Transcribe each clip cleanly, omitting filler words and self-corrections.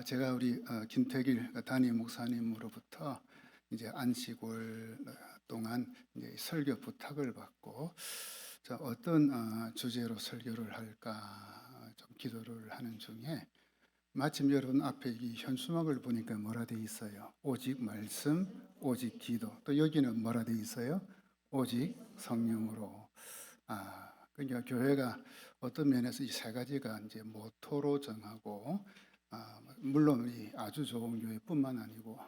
제가 우리 김태길 담임 목사님으로부터 이제 안식월 동안 이제 설교 부탁을 받고 어떤 주제로 설교를 할까 좀 기도를 하는 중에 마침 여러분 앞에 이 현수막을 보니까 뭐라 돼 있어요? 오직 말씀, 오직 기도. 또 여기는 뭐라 돼 있어요? 오직 성령으로. 그러니까 교회가 어떤 면에서 이 세 가지가 이제 모토로 정하고, 물론 이 아주 좋은 교회뿐만 아니고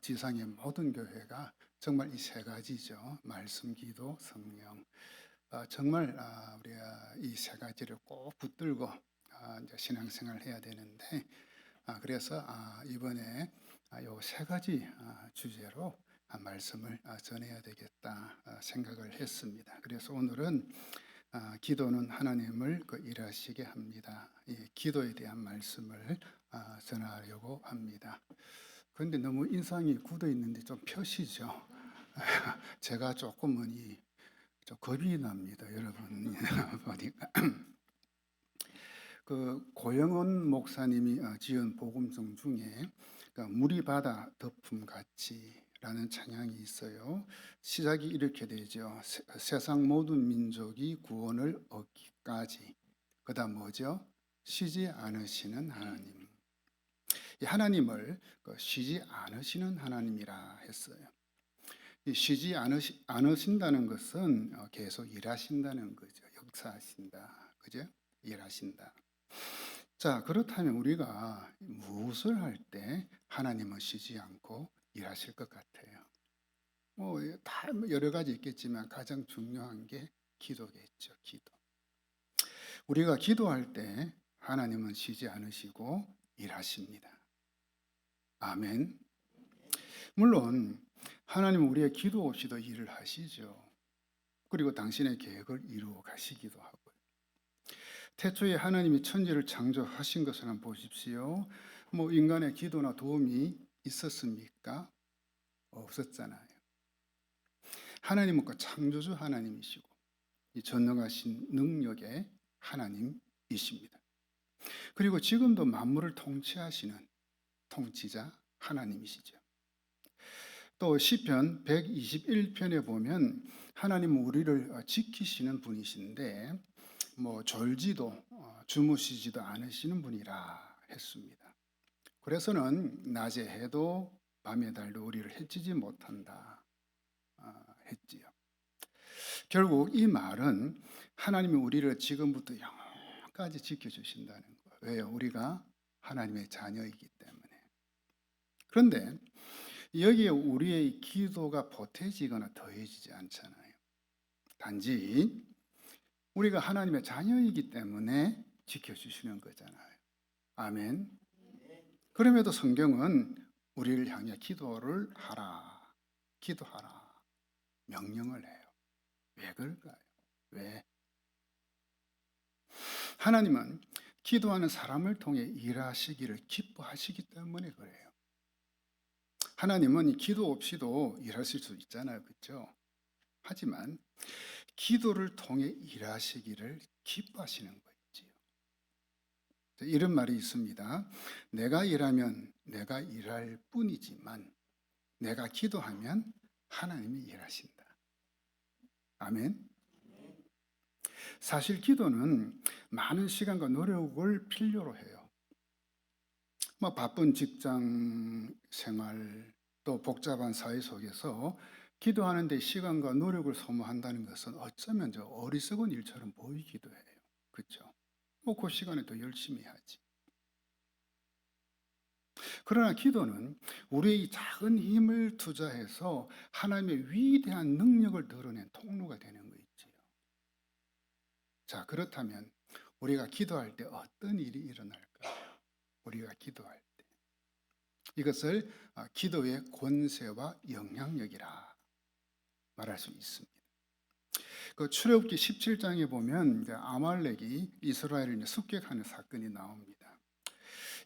지상의 모든 교회가 정말 이 세 가지죠. 말씀, 기도, 성령. 정말 우리가 이 세 가지를 꼭 붙들고 이제 신앙생활을 해야 되는데, 그래서 이번에 요 세 가지 주제로 말씀을 전해야 되겠다 생각을 했습니다. 그래서 오늘은 기도는 하나님을 일하시게 합니다. 이 기도에 대한 말씀을 전하려고 합니다. 그런데 너무 인상이 굳어 있는데 좀 펴시죠. 제가 조금은 좀 겁이 납니다, 여러분. 보니까 그 고영원 목사님이 지은 복음성 중에 물이 바다 덮음 같이라는 찬양이 있어요. 시작이 이렇게 되죠. 세상 모든 민족이 구원을 얻기까지. 그다음 뭐죠? 쉬지 않으시는 하나님. 이 하나님을 쉬지 않으시는 하나님이라 했어요. 이 쉬지 않으신다는 것은 계속 일하신다는 거죠. 역사하신다. 그죠? 일하신다. 자, 그렇다면 우리가 무엇을 할 때 하나님은 쉬지 않고 일하실 것 같아요? 다 여러 가지 있겠지만 가장 중요한 게 기도겠죠. 기도. 우리가 기도할 때 하나님은 쉬지 않으시고 일하십니다. 아멘. 물론 하나님은 우리의 기도 없이도 일을 하시죠. 그리고 당신의 계획을 이루어 가시기도 하고요. 태초에 하나님이 천지를 창조하신 것을 한번 보십시오. 인간의 기도나 도움이 있었습니까? 없었잖아요. 하나님은 창조주 하나님이시고 이 전능하신 능력의 하나님이십니다. 그리고 지금도 만물을 통치하시는 통치자 하나님이시죠. 또 시편 121편에 보면 하나님은 우리를 지키시는 분이신데 졸지도 주무시지도 않으시는 분이라 했습니다. 그래서는 낮에 해도 밤에 달도 우리를 해치지 못한다 했지요. 결국 이 말은 하나님이 우리를 지금부터 영원까지 지켜주신다는 거예요. 왜요? 우리가 하나님의 자녀이기 때문에. 그런데 여기에 우리의 기도가 보태지거나 더해지지 않잖아요. 단지 우리가 하나님의 자녀이기 때문에 지켜주시는 거잖아요. 아멘. 그럼에도 성경은 우리를 향해 기도를 하라, 기도하라 명령을 해요. 왜 그럴까요? 왜? 하나님은 기도하는 사람을 통해 일하시기를 기뻐하시기 때문에 그래요. 하나님은 기도 없이도 일하실 수 있잖아요. 그렇죠? 하지만 기도를 통해 일하시기를 기뻐하시는 거지요. 이런 말이 있습니다. 내가 일하면 내가 일할 뿐이지만 내가 기도하면 하나님이 일하신다. 아멘. 사실 기도는 많은 시간과 노력을 필요로 해요. 바쁜 직장 생활 또 복잡한 사회 속에서 기도하는 데 시간과 노력을 소모한다는 것은 어쩌면 어리석은 일처럼 보이기도 해요. 그렇죠? 그 시간에 더 열심히 하지. 그러나 기도는 우리의 작은 힘을 투자해서 하나님의 위대한 능력을 드러낸 통로가 되는 거 있지요. 자, 그렇다면 우리가 기도할 때 어떤 일이 일어날까요? 우리가 기도할 때 이것을 기도의 권세와 영향력이라 말할 수 있습니다. 그 출애굽기 17장에 보면 이제 아말렉이 이스라엘을 이제 습격하는 사건이 나옵니다.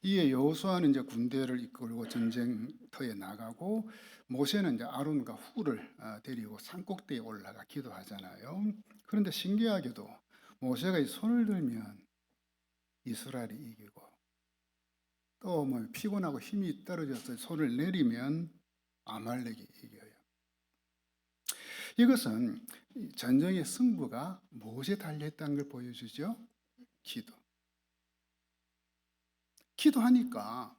이에 여호수아는 이제 군대를 이끌고 전쟁터에 나가고 모세는 이제 아론과 훌을 데리고 산꼭대에 올라가 기도하잖아요. 그런데 신기하게도 모세가 이 손을 들면 이스라엘이 이기고 또 뭐 피곤하고 힘이 떨어져서 손을 내리면 아말렉이 이겨요. 이것은 전쟁의 승부가 무엇에 달려있다는 걸 보여주죠? 기도. 기도하니까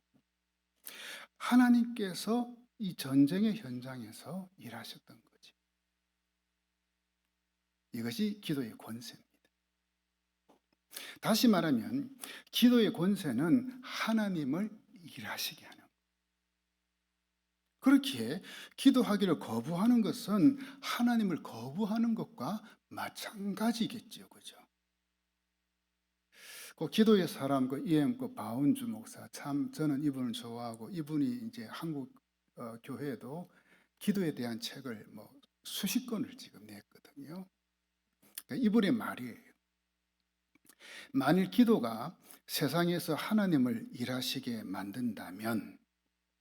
하나님께서 이 전쟁의 현장에서 일하셨던 거지. 이것이 기도의 권세입니다. 다시 말하면 기도의 권세는 하나님을 일하시게 하는 거예요. 그렇기에 기도하기를 거부하는 것은 하나님을 거부하는 것과 마찬가지겠죠. 그죠? 그 기도의 사람, 그 EM 그 바운주 목사, 참 저는 이분을 좋아하고, 이분이 이제 한국 교회에도 기도에 대한 책을 뭐 수십 권을 지금 냈거든요. 그러니까 이분의 말이에요. 만일 기도가 세상에서 하나님을 일하시게 만든다면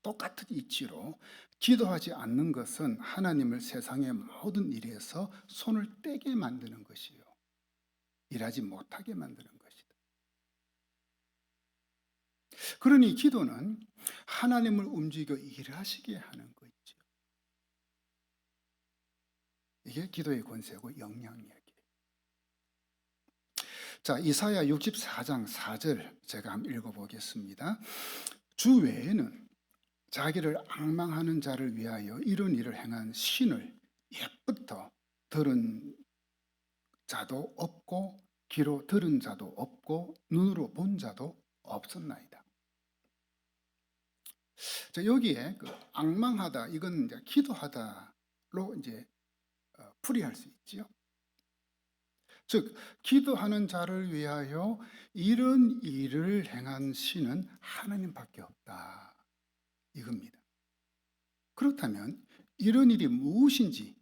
똑같은 이치로 기도하지 않는 것은 하나님을 세상의 모든 일에서 손을 떼게 만드는 것이요, 일하지 못하게 만드는 것이다. 그러니 기도는 하나님을 움직여 일하시게 하는 거죠. 이게 기도의 권세고 영향력이에요. 자, 이사야 64장 4절 제가 한번 읽어보겠습니다. 주 외에는 자기를 앙망하는 자를 위하여 이런 일을 행한 신을 옛부터 들은 자도 없고 귀로 들은 자도 없고 눈으로 본 자도 없었나이다. 자, 여기에 그 앙망하다, 이건 이제 기도하다로 이제 풀이할 수 있지요. 즉 기도하는 자를 위하여 이런 일을 행한 신은 하나님밖에 없다, 이겁니다. 그렇다면 이런 일이 무엇인지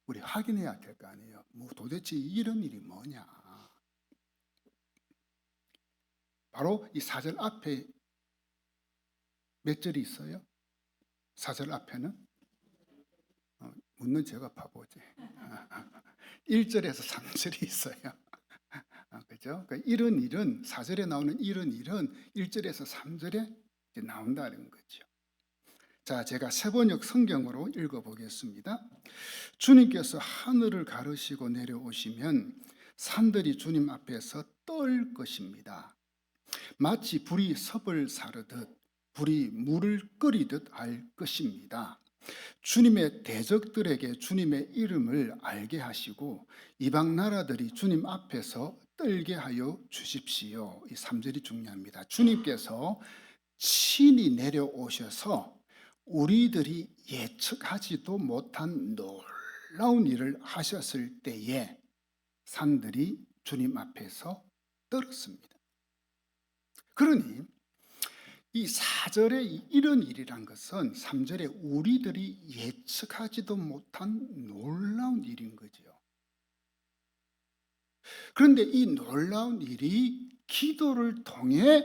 우리 확인해야 될 거 아니에요. 도대체 이런 일이 뭐냐? 바로 이 4절 앞에 몇 절이 있어요? 4절 앞에는 묻는 제가 바보지. 1절에서 3절이 있어요. 그죠? 그러니까 이런 일은, 4절에 나오는 이런 일은 1절에서 3절에 나온다는 거죠. 자, 제가 세번역 성경으로 읽어보겠습니다. 주님께서 하늘을 가르시고 내려오시면 산들이 주님 앞에서 떨 것입니다. 마치 불이 섭을 사르듯 불이 물을 끓이듯 할 것입니다. 주님의 대적들에게 주님의 이름을 알게 하시고 이방 나라들이 주님 앞에서 떨게 하여 주십시오. 이 3절이 중요합니다. 주님께서 친히 내려오셔서 우리들이 예측하지도 못한 놀라운 일을 하셨을 때에 산들이 주님 앞에서 떨었습니다. 그러니 이 4절에 이런 일이란 것은 3절에 우리들이 예측하지도 못한 놀라운 일인 거죠. 그런데 이 놀라운 일이 기도를 통해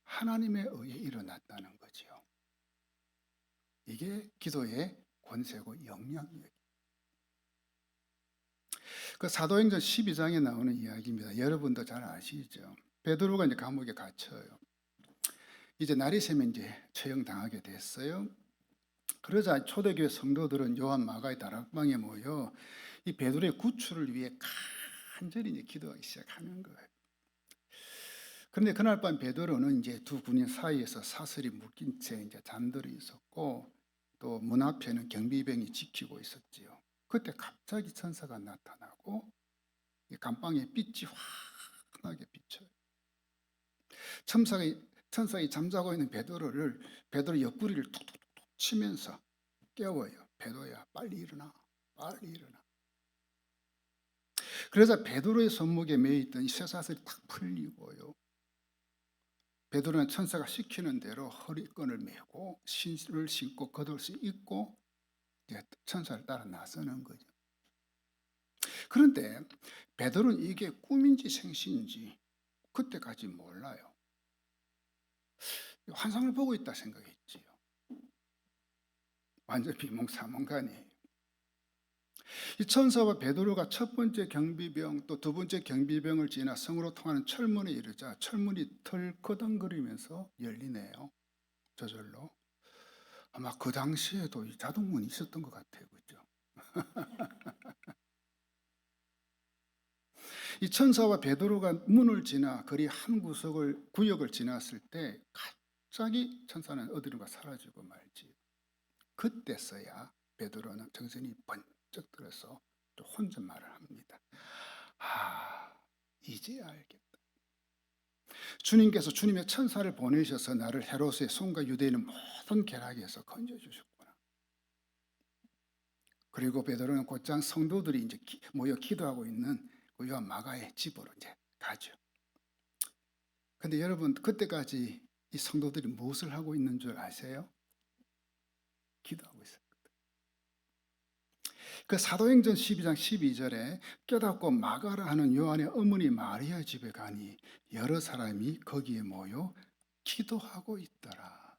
하나님에 의해 일어났다는 거죠. 이게 기도의 권세고 영향력이에요. 그 사도행전 12장에 나오는 이야기입니다. 여러분도 잘 아시죠? 베드로가 이제 감옥에 갇혀요. 이제 날이 새면 이제 처형당하게 됐어요. 그러자 초대교회 성도들은 요한 마가의 다락방에 모여 이 베드로의 구출을 위해 간절히 이제 기도하기 시작하는 거예요. 그런데 그날 밤 베드로는 이제 두 군인 사이에서 사슬이 묶인 채 이제 잠들어 있었고 또 문 앞에는 경비병이 지키고 있었지요. 그때 갑자기 천사가 나타나고 감방에 빛이 환하게 비쳐요. 천사가 잠자고 있는 베드로 옆구리를 툭툭툭 치면서 깨워요. 베드로야, 빨리 일어나, 빨리 일어나. 그러자 베드로의 손목에 매있던 이 쇠사슬이 탁 풀리고요. 베드로는 천사가 시키는 대로 허리끈을 메고 신을 신고 겉옷을 입고 천사를 따라 나서는 거죠. 그런데 베드로는 이게 꿈인지 생시인지 그때까지 몰라요. 환상을 보고 있다 생각했지요. 완전 비몽사몽간이에요. 이 천사와 베드로가 첫 번째 경비병 또 두 번째 경비병을 지나 성으로 통하는 철문에 이르자 철문이 털커덩거리면서 열리네요. 저절로. 아마 그 당시에도 이 자동문이 있었던 것 같아요. 그죠? 이 천사와 베드로가 문을 지나 거리 한 구역을 지났을 때 갑자기 천사는 어디론가 사라지고 말지. 그때서야 베드로는 정신이 번쩍 들어서 또 혼자 말을 합니다. 이제 알겠다. 주님께서 주님의 천사를 보내셔서 나를 헤롯의 손과 유대인의 모든 계략에서 건져주셨구나. 그리고 베드로는 곧장 성도들이 이제 모여 기도하고 있는 그 요한 마가의 집으로 이제 가죠. 근데 여러분, 그때까지 이 성도들이 무엇을 하고 있는 줄 아세요? 기도하고 있어요. 그 사도행전 12장 12절에 깨닫고 마가라 하는 요한의 어머니 마리아 집에 가니 여러 사람이 거기에 모여 기도하고 있더라.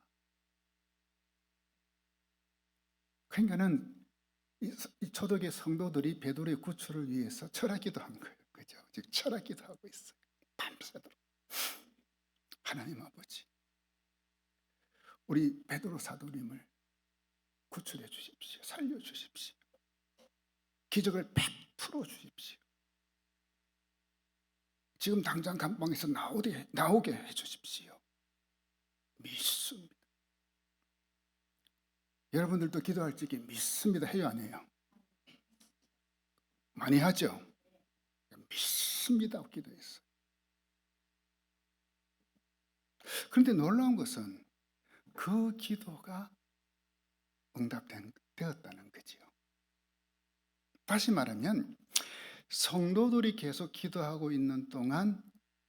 그러니까는 이 초대교회 성도들이 베드로의 구출을 위해서 철학기도 한 거예요. 그죠? 지금 철학기도 하고 있어요. 밤새도록. 하나님 아버지, 우리 베드로 사도님을 구출해 주십시오. 살려 주십시오. 기적을 베풀어 주십시오. 지금 당장 감방에서 나오게 해 주십시오. 믿습니다. 여러분들도 기도할 적에 믿습니다 해요, 안 해요? 많이 하죠? 믿습니다 기도했어요. 그런데 놀라운 것은 그 기도가 응답되었다는 거지요. 다시 말하면 성도들이 계속 기도하고 있는 동안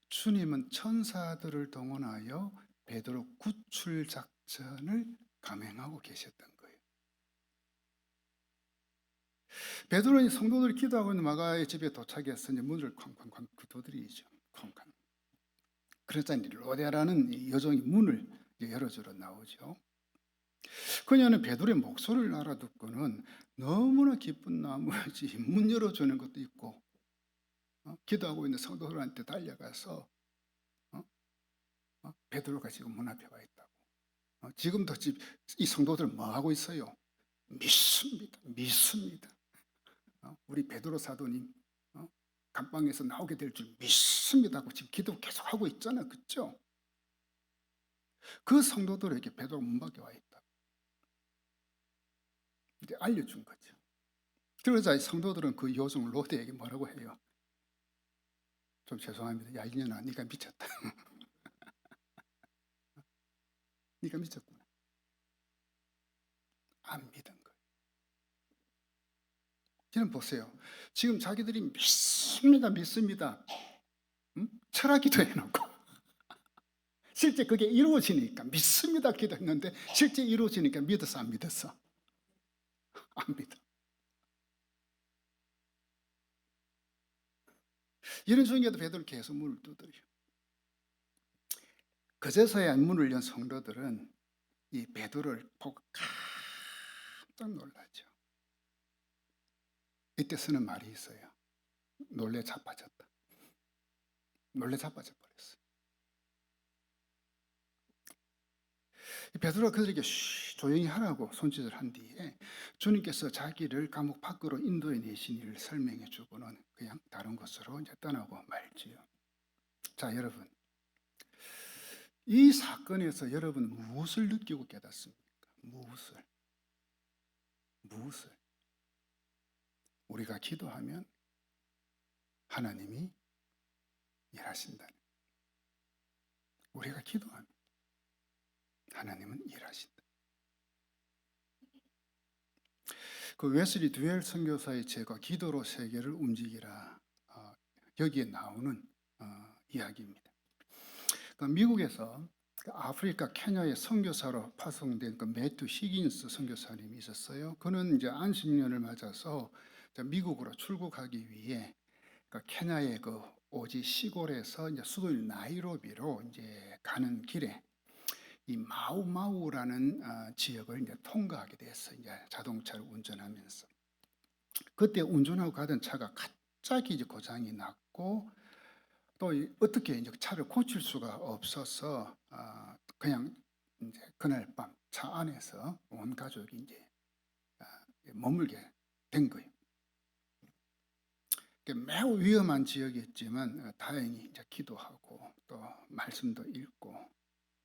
주님은 천사들을 동원하여 베드로 구출 작전을 감행하고 계셨던 거예요. 베드로는 성도들이 기도하고 있는 마가의 집에 도착해서 이제 문을 쾅쾅쾅 두드리죠. 쾅쾅. 그러자 로데라는 여종이 문을 열어주러 나오죠. 그녀는 베드로의 목소리를 알아듣고는 너무나 기쁜 나머지 문 열어주는 것도 있고 기도하고 있는 성도들한테 달려가서 베드로가 지금 문 앞에 와 있다고. 지금도 이 성도들 뭐 하고 있어요? 믿습니다. 우리 베드로 사도님 감방에서 나오게 될 줄 믿습니다고 지금 기도 계속 하고 있잖아요. 그렇죠? 그 성도들에게 베드로 문 밖에 와 있다. 이제 알려준 거죠. 그러자 성도들은 그 요정 로데에게 뭐라고 해요? 좀 죄송합니다. 야 이년아, 네가 미쳤다. 네가 미쳤구나. 안 믿은 거예요. 지금 보세요. 지금 자기들이 믿습니다. 철학 기도해놓고 실제 그게 이루어지니까 믿습니다 기도했는데 실제 이루어지니까 믿었어 안 믿었어? 안 믿어. 이런 중에도 베드로는 계속 문을 두드려. 그제서야 문을 연 성도들은 이 베드로를 보고 깜짝 놀라죠. 이때 쓰는 말이 있어요. 놀래 자빠졌다. 놀래 자빠져 버렸어요. 베드로가 그들에게 조용히 하라고 손짓을 한 뒤에 주님께서 자기를 감옥 밖으로 인도해 내신 일을 설명해 주고는 그냥 다른 곳으로 이제 떠나고 말지요. 자, 여러분, 이 사건에서 여러분 무엇을 느끼고 깨닫습니까? 무엇을? 우리가 기도하면 하나님이 일하신다는. 우리가 기도하면 하나님은 일하신다. 그 웨슬리 듀엘 선교사의 제가 기도로 세계를 움직이라 여기에 나오는 이야기입니다. 미국에서 아프리카 케냐의 선교사로 파송된 그 매튜 히긴스 선교사님이 있었어요. 그는 이제 안식년을 맞아서 미국으로 출국하기 위해 케냐의 그 오지 시골에서 이제 수도인 나이로비로 이제 가는 길에 이 마우마우라는 지역을 이제 통과하게 됐어요. 이제 자동차를 운전하면서. 그때 운전하고 가던 차가 갑자기 이제 고장이 났고, 또 어떻게 이제 차를 고칠 수가 없어서 그냥 이제 그날 밤 차 안에서 온 가족이 이제 머물게 된 거예요. 매우 위험한 지역이었지만 다행히 이제 기도하고 또 말씀도 읽고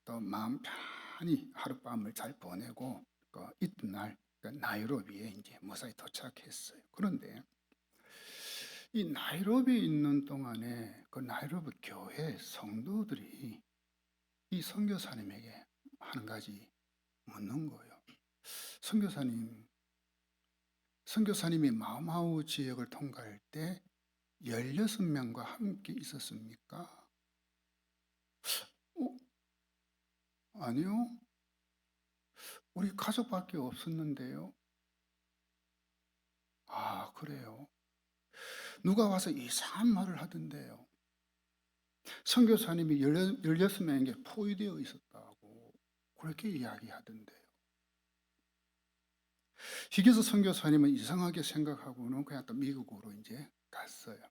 또 마음 편히 하룻밤을 잘 보내고 그 이튿날 나이로비에 이제 무사히 도착했어요. 그런데 이 나이로비에 있는 동안에 그 나이로비 교회 성도들이 이 선교사님에게 한 가지 묻는 거예요. 선교사님이 마우마우 지역을 통과할 때 16명과 함께 있었습니까? 아니요. 우리 가족밖에 없었는데요. 아, 그래요? 누가 와서 이상한 말을 하던데요. 선교사님이 16명에게 포위되어 있었다고 그렇게 이야기하던데요. 희귀서 선교사님은 이상하게 생각하고는 그냥 또 미국으로 이제 갔어요.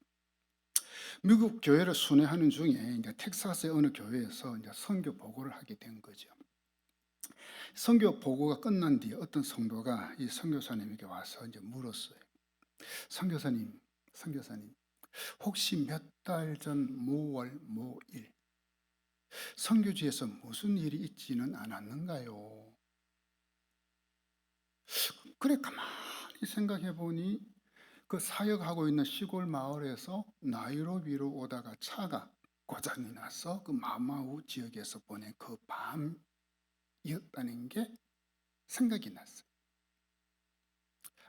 미국 교회를 순회하는 중에 이제 텍사스의 어느 교회에서 이제 선교 보고를 하게 된 거죠. 선교 보고가 끝난 뒤에 어떤 성도가 이 선교사님에게 와서 이제 물었어요. 선교사님, 혹시 몇 달 전 모월 모일 선교지에서 무슨 일이 있지는 않았는가요? 그래 가만히 생각해 보니 그 사역하고 있는 시골 마을에서 나이로비로 오다가 차가 고장이 나서 그 마마우 지역에서 보낸 그 밤이었다는 게 생각이 났어요.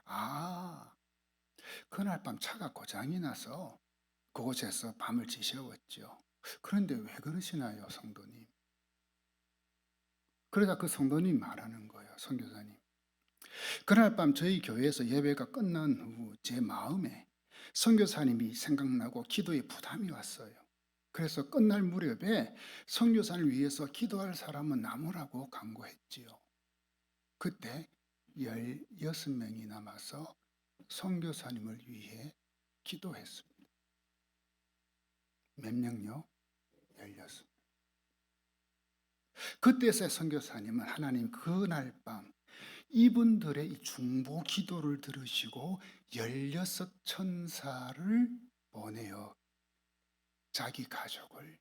아, 그날 밤 차가 고장이 나서 그곳에서 밤을 지새웠죠. 그런데 왜 그러시나요, 성도님? 그러자 그 성도님 말하는 거예요, 선교사님. 그날 밤 저희 교회에서 예배가 끝난 후 제 마음에 선교사님이 생각나고 기도에 부담이 왔어요. 그래서 끝날 무렵에 선교사를 위해서 기도할 사람은 남으라고 간구했지요. 그때 16명이 남아서 선교사님을 위해 기도했습니다. 몇 명요? 16명. 그때서야 선교사님은 하나님 그날 밤 이분들의 이 중보 기도를 들으시고 16천사를 보내어 자기 가족을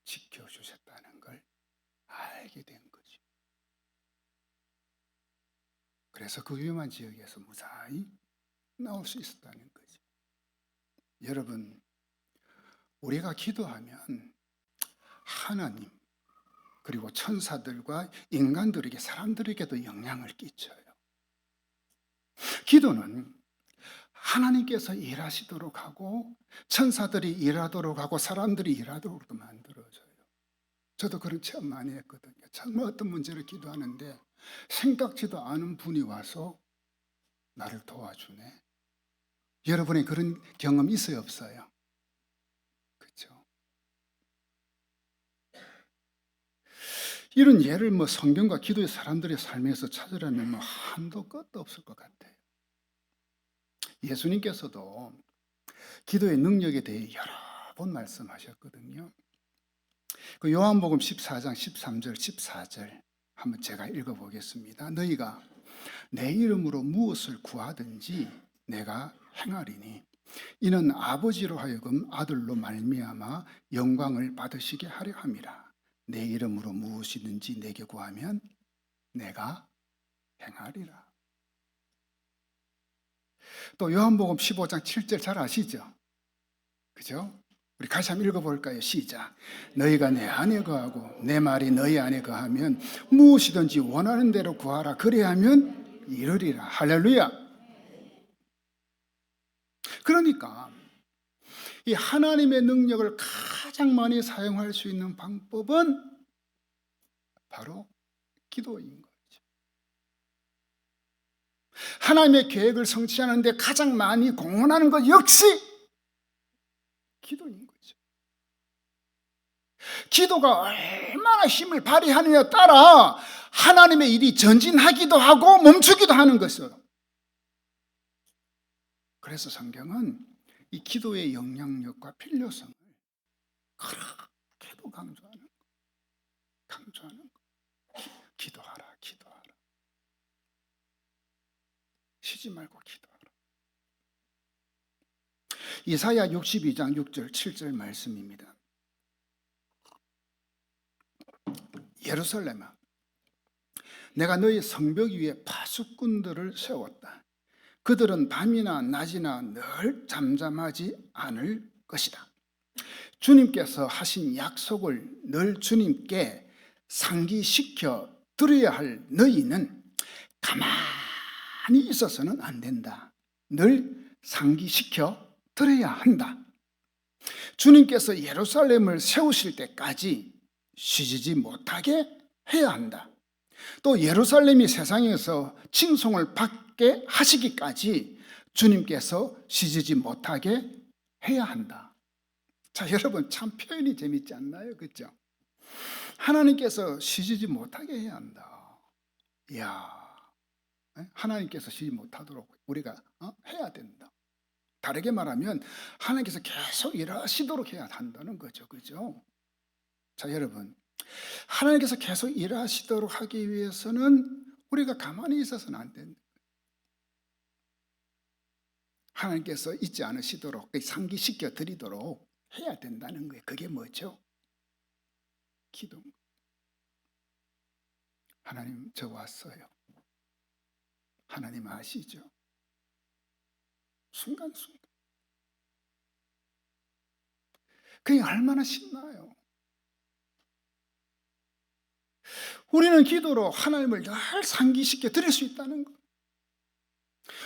지켜주셨다는 걸 알게 된 거죠. 그래서 그 위험한 지역에서 무사히 나올 수 있었다는 거죠. 여러분, 우리가 기도하면 하나님 그리고 천사들과 인간들에게, 사람들에게도 영향을 끼쳐요. 기도는 하나님께서 일하시도록 하고 천사들이 일하도록 하고 사람들이 일하도록 만들어져요. 저도 그런 체험 많이 했거든요. 정말 어떤 문제를 기도하는데 생각지도 않은 분이 와서 나를 도와주네. 여러분의 그런 경험 있어요, 없어요? 그렇죠? 이런 예를 성경과 기도의 사람들의 삶에서 찾으려면 한도 끝도 없을 것 같아요. 예수님께서도 기도의 능력에 대해 여러 번 말씀하셨거든요. 그 요한복음 14장 13절 14절 한번 제가 읽어보겠습니다. 너희가 내 이름으로 무엇을 구하든지 내가 행하리니 이는 아버지로 하여금 아들로 말미암아 영광을 받으시게 하려 함이라. 내 이름으로 무엇이든지 내게 구하면 내가 행하리라. 또 요한복음 15장 7절 잘 아시죠? 그죠? 우리 같이 한번 읽어볼까요? 시작. 너희가 내 안에 거하고 내 말이 너희 안에 거하면 무엇이든지 원하는 대로 구하라. 그래야 하면 이루리라. 할렐루야. 그러니까 이 하나님의 능력을 가장 많이 사용할 수 있는 방법은 바로 기도인 거죠. 하나님의 계획을 성취하는데 가장 많이 공헌하는 것 역시 기도인 거죠. 기도가 얼마나 힘을 발휘하느냐에 따라 하나님의 일이 전진하기도 하고 멈추기도 하는 것이에요. 그래서 성경은 이 기도의 영향력과 필요성을 그렇게도 강조하는 거. 기도하라, 기도하라. 쉬지 말고 기도하라. 이사야 62장 6절 7절 말씀입니다. 예루살렘아, 내가 너희 성벽 위에 파수꾼들을 세웠다. 그들은 밤이나 낮이나 늘 잠잠하지 않을 것이다. 주님께서 하신 약속을 늘 주님께 상기시켜 드려야 할 너희는 가만히 있어서는 안 된다. 늘 상기시켜 드려야 한다. 주님께서 예루살렘을 세우실 때까지 쉬지 못하게 해야 한다. 또 예루살렘이 세상에서 칭송을 받게 하시기까지 주님께서 쉬지 못하게 해야 한다. 자, 여러분 참 표현이 재밌지 않나요? 그렇죠? 하나님께서 쉬지 못하게 해야 한다. 이야, 하나님께서 쉬지 못하도록 우리가 해야 된다. 다르게 말하면 하나님께서 계속 일하시도록 해야 한다는 거죠. 그죠? 자, 여러분, 하나님께서 계속 일하시도록 하기 위해서는 우리가 가만히 있어서는 안 된다. 하나님께서 잊지 않으시도록 상기시켜 드리도록 해야 된다는 거예요. 그게 뭐죠? 기도. 하나님, 저 왔어요. 하나님 아시죠? 순간순간. 그게 얼마나 신나요. 우리는 기도로 하나님을 늘 상기시켜 드릴 수 있다는 거.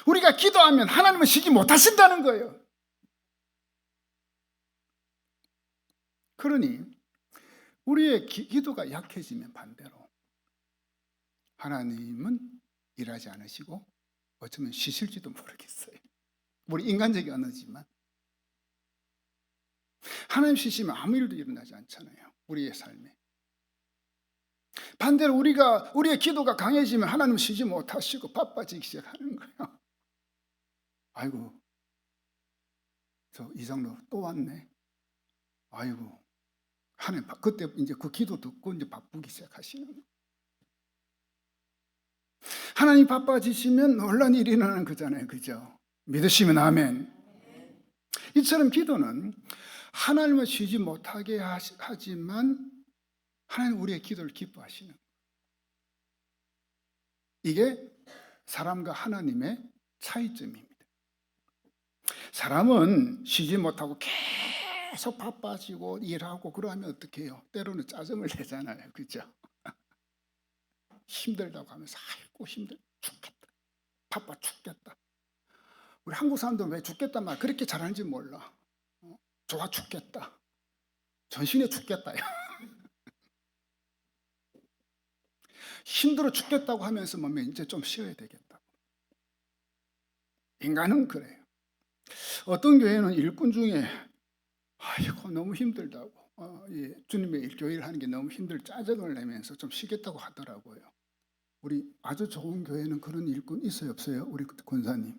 우리가 기도하면 하나님은 쉬지 못하신다는 거예요. 그러니 우리의 기도가 약해지면 반대로 하나님은 일하지 않으시고 어쩌면 쉬실지도 모르겠어요. 우리 인간적인 언어지만 하나님 쉬시면 아무 일도 일어나지 않잖아요. 우리의 삶에. 반대로 우리의 기도가 강해지면 하나님 쉬지 못하시고 바빠지기 시작하는 거예요. 아이고, 저 이장로 또 왔네. 아이고, 하나님, 그때 이제 그 기도 듣고 이제 바쁘기 시작하시는 거예요. 하나님 바빠지시면 놀란 일이 일어나는 거잖아요. 그죠? 믿으시면 아멘. 이처럼 기도는 하나님을 쉬지 못하게 하지만 하나님 우리의 기도를 기뻐하시는 거예요. 이게 사람과 하나님의 차이점입니다. 사람은 쉬지 못하고 계속 바빠지고 일하고 그러면 어떻게 해요? 때로는 짜증을 내잖아요. 그죠? 힘들다고 하면서 아이고 힘들어 죽겠다. 바빠 죽겠다. 우리 한국 사람들은 왜 죽겠단 말 그렇게 잘하는지 몰라. 좋아 죽겠다. 전신에 죽겠다요. 힘들어 죽겠다고 하면서 뭐 이제 좀 쉬어야 되겠다. 인간은 그래요. 어떤 교회는 일꾼 중에 아이고 너무 힘들다고 주님의 교회를 하는 게 너무 힘들 짜증을 내면서 좀 쉬겠다고 하더라고요. 우리 아주 좋은 교회는 그런 일꾼 있어요 없어요? 우리 권사님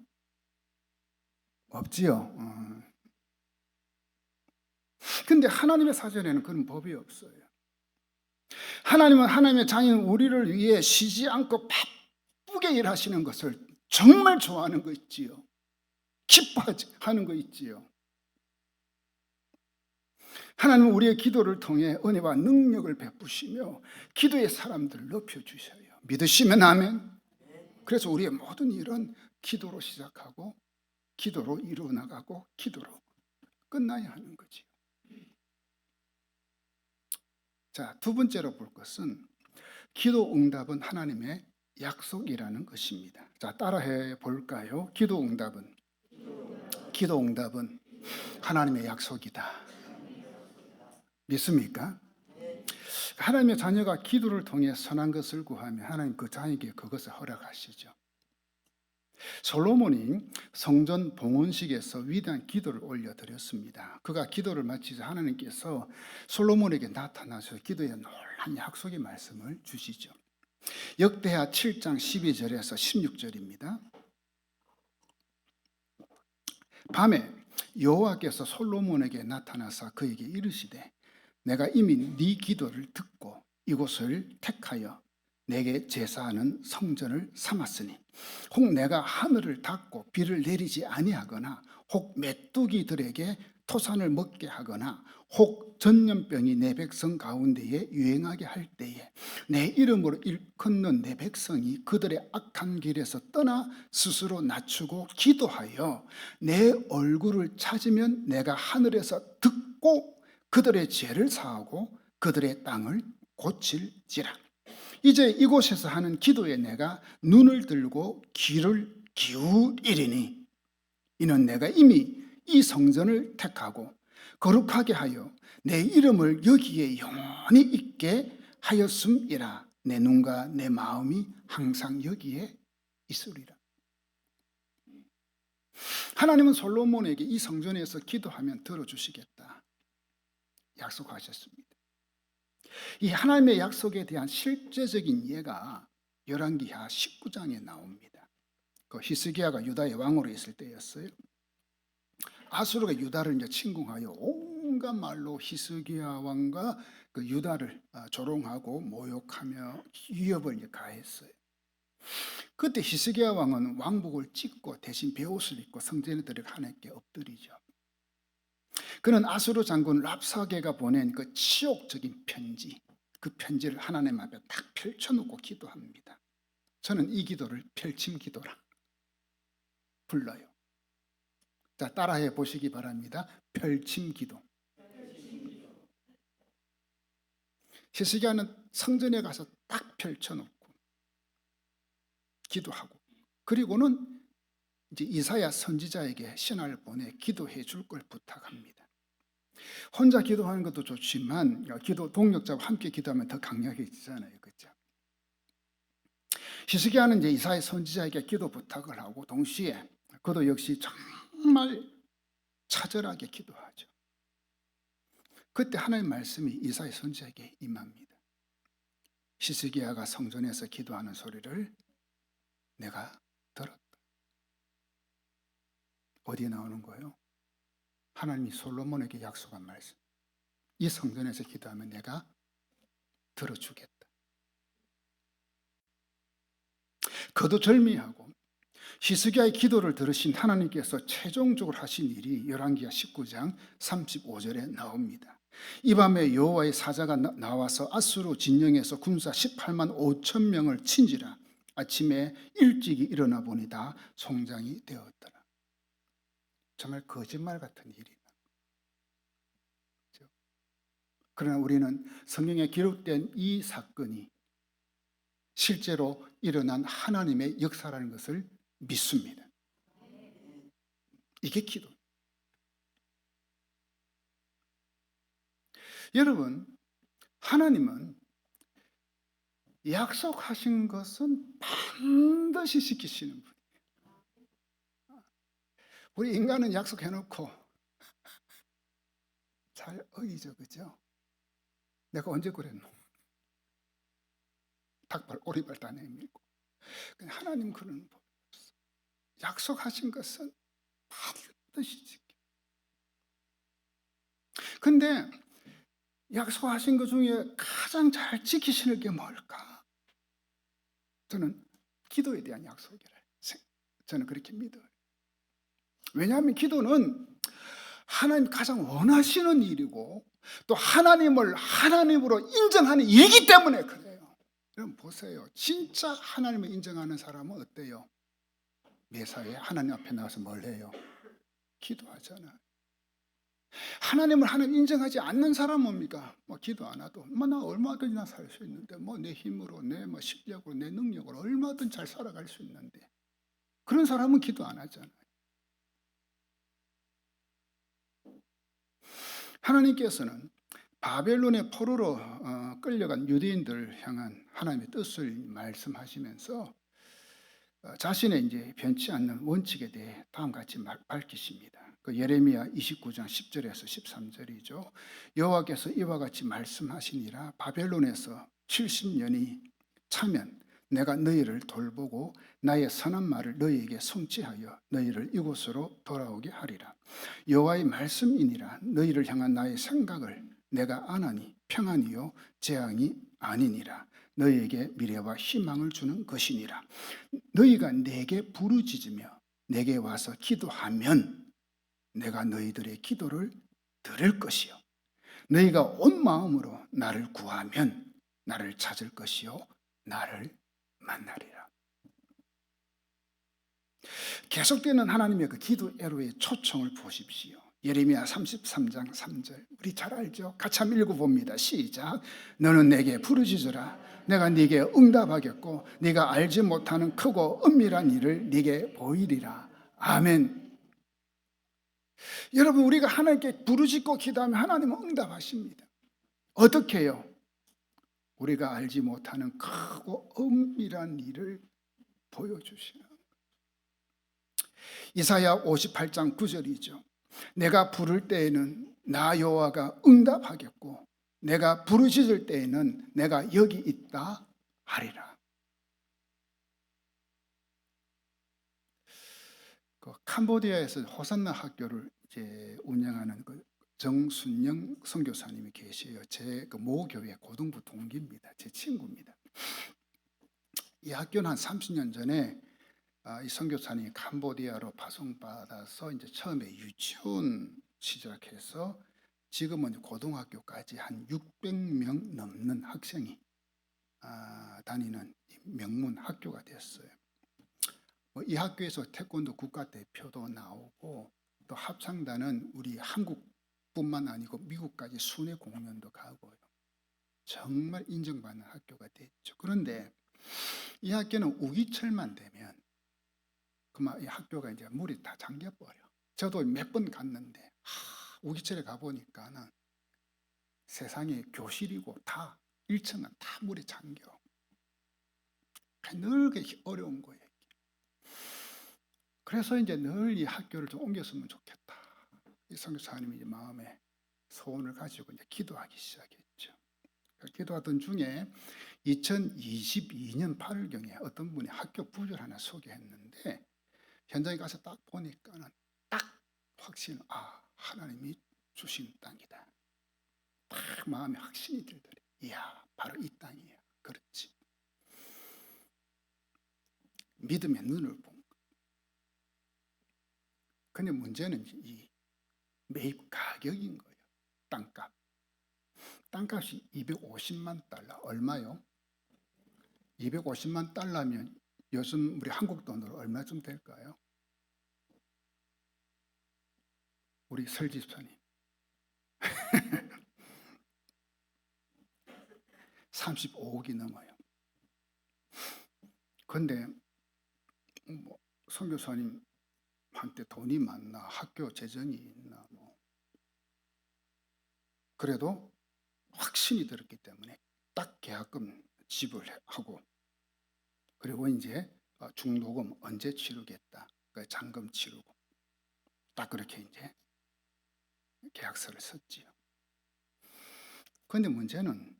없지요. 근데 하나님의 사전에는 그런 법이 없어요. 하나님은 하나님의 자녀인 우리를 위해 쉬지 않고 바쁘게 일하시는 것을 정말 좋아하는 거 있지요. 기뻐하는 거 있지요. 하나님은 우리의 기도를 통해 은혜와 능력을 베푸시며 기도의 사람들을 높여주셔요. 믿으시면 아멘. 그래서 우리의 모든 일은 기도로 시작하고 기도로 이루어나가고 기도로 끝나야 하는 거지요. 자, 두 번째로 볼 것은 기도 응답은 하나님의 약속이라는 것입니다. 자, 따라해 볼까요? 기도 응답은 하나님의 약속이다. 믿습니까? 하나님의 자녀가 기도를 통해 선한 것을 구하면 하나님 그 자녀에게 그것을 허락하시죠. 솔로몬이 성전 봉헌식에서 위대한 기도를 올려드렸습니다. 그가 기도를 마치자 하나님께서 솔로몬에게 나타나서 기도에 놀라운 약속의 말씀을 주시죠. 역대하 7장 12절에서 16절입니다. 밤에 여호와께서 솔로몬에게 나타나사 그에게 이르시되 내가 이미 네 기도를 듣고 이곳을 택하여 내게 제사하는 성전을 삼았으니 혹 내가 하늘을 닫고 비를 내리지 아니하거나 혹 메뚜기들에게 토산을 먹게 하거나 혹 전염병이 내 백성 가운데에 유행하게 할 때에 내 이름으로 일컫는 내 백성이 그들의 악한 길에서 떠나 스스로 낮추고 기도하여 내 얼굴을 찾으면 내가 하늘에서 듣고 그들의 죄를 사하고 그들의 땅을 고칠지라. 이제 이곳에서 하는 기도에 내가 눈을 들고 귀를 기울이리니 이는 내가 이미 이 성전을 택하고 거룩하게 하여 내 이름을 여기에 영원히 있게 하였음이라. 내 눈과 내 마음이 항상 여기에 있으리라. 하나님은 솔로몬에게 이 성전에서 기도하면 들어주시겠다 약속하셨습니다. 이 하나님의 약속에 대한 실제적인 예가 열왕기하 19장에 나옵니다. 그 히스기야가 유다의 왕으로 있을 때였어요. 아수르가 유다를 이제 침공하여 온갖 말로 히스기야 왕과 그 유다를 조롱하고 모욕하며 위협을 이제 가했어요. 그때 히스기야 왕은 왕복을 찢고 대신 베옷을 입고 성전에 들어가 하나님께 엎드리죠. 그는 아수르 장군 랍사게가 보낸 그 치욕적인 편지, 그 편지를 하나님 앞에 딱 펼쳐놓고 기도합니다. 저는 이 기도를 펼침 기도라 불러요. 자, 따라해 보시기 바랍니다. 펼침 기도. 히스기야는 성전에 가서 딱 펼쳐놓고 기도하고, 그리고는 이제 이사야 선지자에게 신하를 보내 기도해 줄 걸 부탁합니다. 혼자 기도하는 것도 좋지만 기도 동력자와 함께 기도하면 더 강력해지잖아요, 그렇죠? 히스기야는 이제 이사야 선지자에게 기도 부탁을 하고 동시에 그도 역시 정말 처절하게 기도하죠. 그때 하나님의 말씀이 이사야 선지자에게 임합니다. 히스기야가 성전에서 기도하는 소리를 내가 들었다. 어디에 나오는 거예요? 하나님이 솔로몬에게 약속한 말씀. 이 성전에서 기도하면 내가 들어주겠다. 그도 절미하고 히스기야의 기도를 들으신 하나님께서 최종적으로 하신 일이 열왕기하 19장 35절에 나옵니다. 이 밤에 여호와의 사자가 나와서 아수르 진영에서 군사 18만 5천 명을 친지라. 아침에 일찍이 일어나 보니 다 송장이 되었더라. 정말 거짓말 같은 일이다. 그러나 우리는 성경에 기록된 이 사건이 실제로 일어난 하나님의 역사라는 것을 믿습니다. 이게 기도. 여러분, 하나님은 약속하신 것은 반드시 지키시는 분이에요. 우리 인간은 약속해놓고 잘 어기죠, 그죠? 내가 언제 그랬노? 닭발, 오리발 다 내밀고. 하나님 그런 법 없어. 약속하신 것은 반드시 지켜. 근데 약속하신 것 중에 가장 잘 지키시는 게 뭘까? 저는 기도에 대한 약속이라 저는 그렇게 믿어요. 왜냐하면 기도는 하나님 가장 원하시는 일이고 또 하나님을 하나님으로 인정하는 일이기 때문에 그래요. 여러분 보세요. 진짜 하나님을 인정하는 사람은 어때요? 매사에 하나님 앞에 나와서 뭘 해요? 기도하잖아요. 하나님을 하나님 인정하지 않는 사람은 뭡니까? 기도 안 해도 나 얼마든지 살 수 있는데 내 힘으로 내 실력으로 내 능력으로 얼마든 잘 살아갈 수 있는데 그런 사람은 기도 안 하잖아요. 하나님께서는 바벨론의 포로로 끌려간 유대인들을 향한 하나님의 뜻을 말씀하시면서 자신의 이제 변치 않는 원칙에 대해 다음과 같이 밝히십니다. 그 예레미야 29장 10절에서 13절이죠. 여호와께서 이와 같이 말씀하시니라. 바벨론에서 70년이 차면 내가 너희를 돌보고 나의 선한 말을 너희에게 성취하여 너희를 이곳으로 돌아오게 하리라. 여호와의 말씀이니라. 너희를 향한 나의 생각을 내가 아나니 평안이요 재앙이 아니니라. 너희에게 미래와 희망을 주는 것이니라. 너희가 내게 부르짖으며 내게 와서 기도하면 내가 너희들의 기도를 들을 것이요 너희가 온 마음으로 나를 구하면 나를 찾을 것이요 나를 만나리라. 계속되는 하나님의 그 기도 애로의 초청을 보십시오. 예레미야 33장 3절 우리 잘 알죠? 같이 한번 읽어봅니다. 시작. 너는 내게 부르짖으라. 내가 네게 응답하겠고 네가 알지 못하는 크고 은밀한 일을 네게 보이리라. 아멘. 여러분, 우리가 하나님께 부르짖고 기도하면 하나님은 응답하십니다. 어떻게 해요? 우리가 알지 못하는 크고 은밀한 일을 보여주시는. 이사야 58장 9절이죠. 내가 부를 때에는 나 여호와가 응답하겠고 내가 부르짖을 때에는 내가 여기 있다 하리라. 그 캄보디아에서 호산나 학교를 이제 운영하는 그 정순영 선교사님이 계세요. 제 그 모교회 고등부 동기입니다. 제 친구입니다. 이 학교는 한 30년 전에 이 선교사님이 캄보디아로 파송받아서 이제 처음에 유치원 시작해서 지금은 고등학교까지 한 600명 넘는 학생이 다니는 명문 학교가 됐어요. 이 학교에서 태권도 국가대표도 나오고 또 합창단은 우리 한국뿐만 아니고 미국까지 순회 공연도 가고요. 정말 인정받는 학교가 됐죠. 그런데 이 학교는 우기철만 되면 그만 이 학교가 이제 물이 다 잠겨버려. 저도 몇 번 갔는데 우기철에 가보니까는 세상에 교실이고 다 1층은 다 물에 잠겨. 늘 어려운 거예요. 그래서 이제 늘 이 학교를 좀 옮겼으면 좋겠다. 이 선교사님이 이제 마음에 소원을 가지고 이제 기도하기 시작했죠. 기도하던 중에 2022년 8월경에 어떤 분이 학교 부지를 하나 소개했는데 현장에 가서 딱 보니까는 딱 확신, 하나님이 주신 땅이다. 딱 마음에 확신이 들더래. 이야, 바로 이 땅이야. 그렇지. 믿음의 눈을 본. 근데 문제는 이 매입 가격인 거예요. 땅값. 땅값이 250만 달러. 얼마요? 250만 달러면 요즘 우리 한국 돈으로 얼마쯤 될까요? 우리 설집사님. 35억이 넘어요. 근데 선교사님한테 돈이 많나, 학교 재정이 있나, 그래도 확신이 들었기 때문에 딱 계약금 지불하고, 그리고 이제 중도금 언제 치르겠다, 그 잔금 치르고, 딱 그렇게 이제 계약서를 썼지요. 그런데 문제는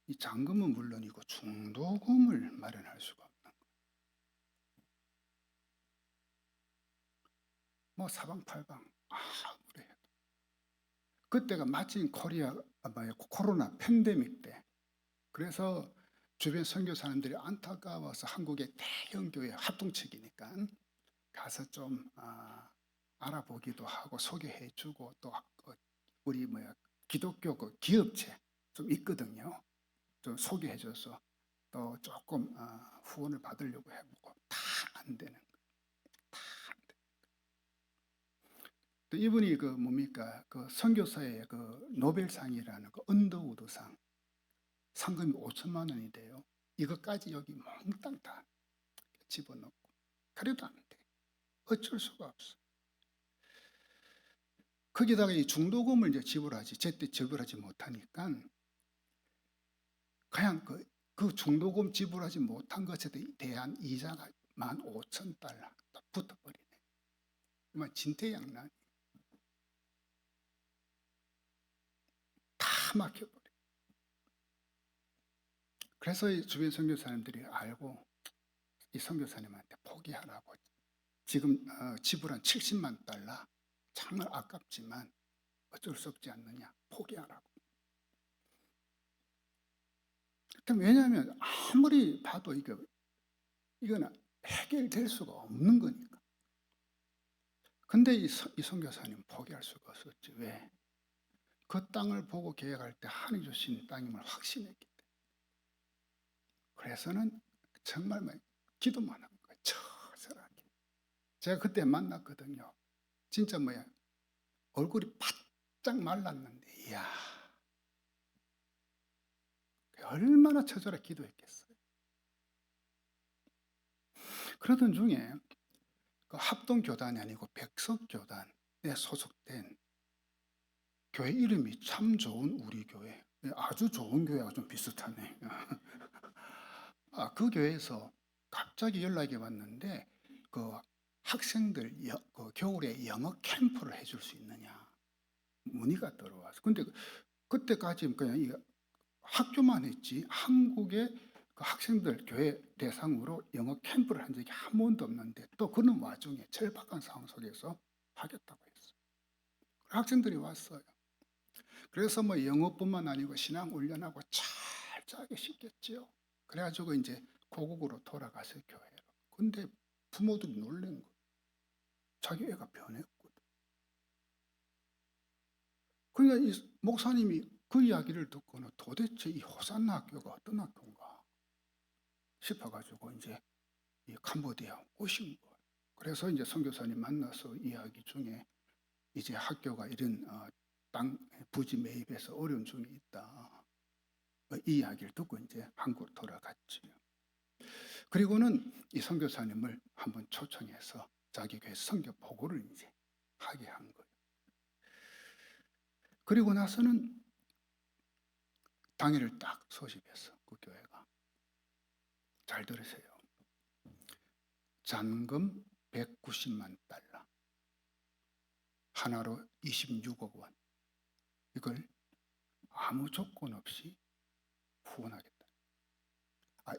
이 잔금은 물론이고 중도금을 마련할 수가 없는 거예요. 뭐 사방팔방 아무리 해도. 그때가 마침 코로나 팬데믹 때. 그래서 주변 선교사님들이 안타까워서 한국의 대형 교회 합동측이니까 가서 좀 알아보기도 하고 소개해주고, 또 우리 기독교 그 기업체 좀 있거든요. 좀 소개해줘서 또 조금 후원을 받으려고 해보고 다 안 되는 거예요. 다 안 되는 거예요. 또 이분이 그 선교사의 그 노벨상이라는 그 언더우드상 상금이 5천만 원이 돼요. 이것까지 여기 몽땅 다 집어넣고, 그래도 안 돼. 어쩔 수가 없어. 거기다가 이 중도금을 이제 제때 지불하지 못하니까 그냥 그 중도금 지불하지 못한 것에 대한 이자가 15,000달러 붙어버리네. 정말 진퇴양난. 다 막혀버려. 그래서 이 주변 선교사님들이 알고 이 선교사님한테 포기하라고, 지금 지불한 70만 달러 정말 아깝지만 어쩔 수 없지 않느냐, 포기하라고. 왜냐하면 아무리 봐도 이거는 해결될 수가 없는 거니까. 근데 이 선교사님 포기할 수가 없었지. 왜? 그 땅을 보고 계획할 때 하나님 주신 땅임을 확신했기 때문에. 그래서는 정말 기도만 한 거예요. 처절하게. 제가 그때 만났거든요. 진짜 얼굴이 바짝 말랐는데, 이야, 얼마나 처절하게 기도했겠어요. 그러던 중에 그 합동교단이 아니고 백석교단에 소속된 교회 이름이 참 좋은 우리 교회, 아주 좋은 교회하고 좀 비슷하네. 그 교회에서 갑자기 연락이 왔는데, 그 학생들 그 겨울에 영어 캠프를 해줄 수 있느냐 문의가 들어와서. 근데 그때까지 그냥 이 학교만 했지 한국의 그 학생들 교회 대상으로 영어 캠프를 한 적이 한 번도 없는데, 또 그런 와중에 절박한 상황 속에서 하겠다고 했어요. 학생들이 왔어요. 그래서 영어뿐만 아니고 신앙 훈련하고 잘 짜게 시켰죠. 그래가지고 이제 고국으로 돌아가서 교회로. 근데 부모들이 놀란 거예요. 자기 애가 변했거든. 그러니까 이 목사님이 그 이야기를 듣고는 도대체 이 호산나 학교가 어떤 학교인가 싶어가지고 이제 이 캄보디아 오신 거예요. 그래서 이제 선교사님 만나서 이야기 중에 이제 학교가 이런 땅 부지 매입해서 어려운 중에 있다, 이 이야기를 듣고 이제 한국으로 돌아갔죠. 그리고는 이 선교사님을 한번 초청해서 자기 교회 선교 보고를 이제 하게 한 거예요. 그리고 나서는 당일을 딱 소집했어. 그 교회가. 잘 들으세요. 잔금 190만 달러, 하나로 26억 원. 이걸 아무 조건 없이 후원하겠다.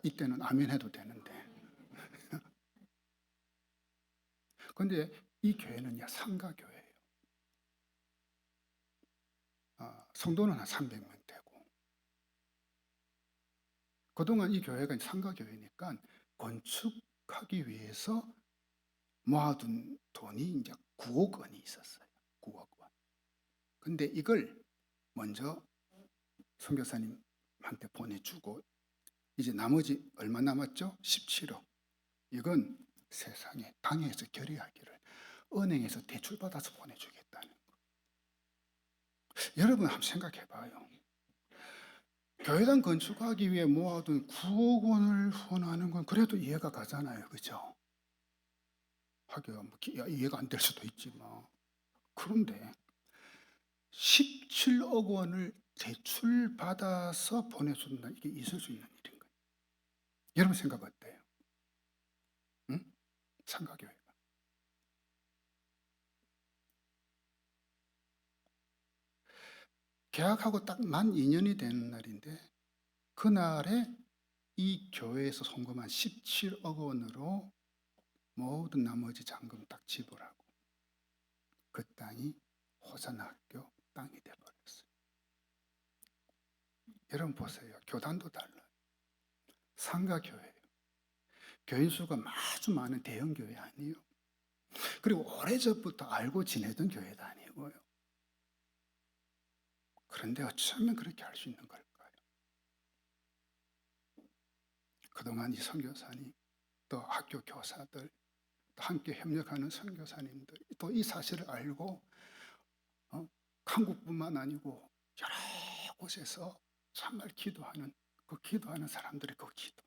이때는 아멘 해도 되는데. 근데 이 교회는 상가교회예요. 성도는 한 300명 되고. 그동안 이 교회가 상가교회니까 건축하기 위해서 모아둔 돈이 이제 9억 원이 있었어요. 9억 원. 근데 이걸 먼저 선교사님한테 보내주고, 이제 나머지 얼마 남았죠? 17억. 이건 세상에 당에서 결의하기를 은행에서 대출받아서 보내주겠다는 거. 여러분 한번 생각해봐요. 교회당 건축하기 위해 모아둔 9억 원을 후원하는 건 그래도 이해가 가잖아요. 그죠? 하기가 이해가 안 될 수도 있지만. 그런데 17억 원을 대출받아서 보내준다, 이게 있을 수 있는 일인 거예요. 여러분 생각 어때요? 응? 상가교회가. 계약하고 딱 만 2년이 되는 날인데, 그날에 이 교회에서 송금한 17억 원으로 모든 나머지 잔금 딱 지불하고 그 땅이 호산학교 땅이 돼버렸어요. 여러분 보세요. 교단도 달라요. 상가교회예요. 교인 수가 아주 많은 대형교회 아니에요. 그리고 오래전부터 알고 지내던 교회도 아니고요. 그런데 어쩌면 그렇게 할 수 있는 걸까요? 그동안 이 선교사님, 또 학교 교사들, 또 함께 협력하는 선교사님들, 또 이 사실을 알고 한국뿐만 아니고 여러 곳에서 정말 기도하는 사람들의 그 기도,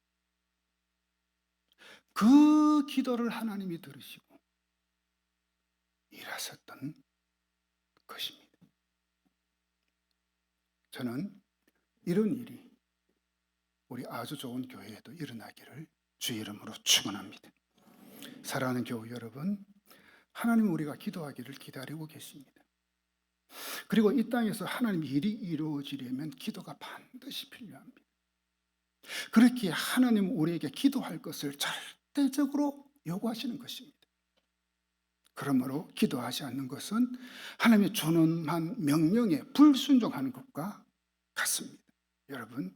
그 기도를 하나님이 들으시고 일하셨던 것입니다. 저는 이런 일이 우리 아주 좋은 교회에도 일어나기를 주의 이름으로 축원합니다. 사랑하는 교우 여러분, 하나님 우리가 기도하기를 기다리고 계십니다. 그리고 이 땅에서 하나님 일이 이루어지려면 기도가 반드시 필요합니다. 그렇게 하나님 우리에게 기도할 것을 절대적으로 요구하시는 것입니다. 그러므로 기도하지 않는 것은 하나님의 존엄한 명령에 불순종하는 것과 같습니다. 여러분,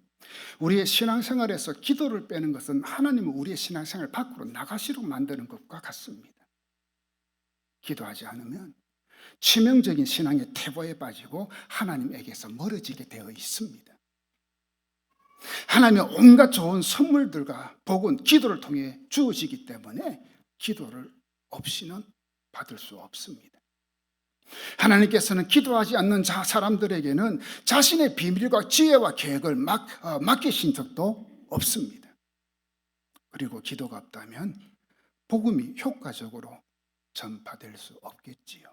우리의 신앙생활에서 기도를 빼는 것은 하나님은 우리의 신앙생활 밖으로 나가시도록 만드는 것과 같습니다. 기도하지 않으면 치명적인 신앙의 태보에 빠지고 하나님에게서 멀어지게 되어 있습니다. 하나님의 온갖 좋은 선물들과 복은 기도를 통해 주어지기 때문에 기도를 없이는 받을 수 없습니다. 하나님께서는 기도하지 않는 사람들에게는 자신의 비밀과 지혜와 계획을 맡기신 적도 없습니다. 그리고 기도가 없다면 복음이 효과적으로 전파될 수 없겠지요.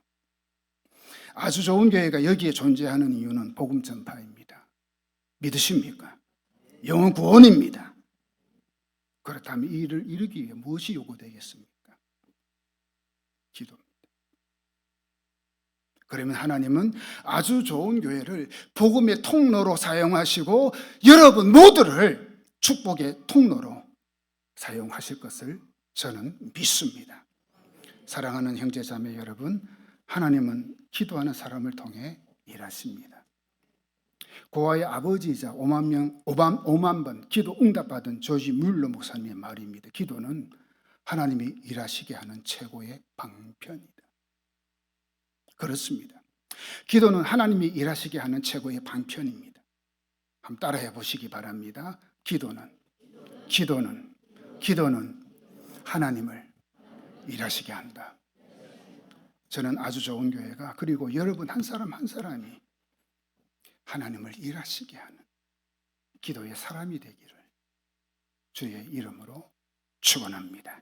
아주 좋은 교회가 여기에 존재하는 이유는 복음 전파입니다. 믿으십니까? 영혼 구원입니다. 그렇다면 이 일을 이루기 위해 무엇이 요구되겠습니까? 기도입니다. 그러면 하나님은 아주 좋은 교회를 복음의 통로로 사용하시고 여러분 모두를 축복의 통로로 사용하실 것을 저는 믿습니다. 사랑하는 형제자매 여러분, 하나님은 기도하는 사람을 통해 일하십니다. 고아의 아버지이자 5만 번 기도 응답받은 조지 뮬러 목사님의 말입니다. 기도는 하나님이 일하시게 하는 최고의 방편이다. 그렇습니다. 기도는 하나님이 일하시게 하는 최고의 방편입니다. 한번 따라해 보시기 바랍니다. 기도는 하나님을 일하시게 한다. 저는 아주 좋은 교회가 그리고 여러분 한 사람 한 사람이 하나님을 일하시게 하는 기도의 사람이 되기를 주의 이름으로 축원합니다.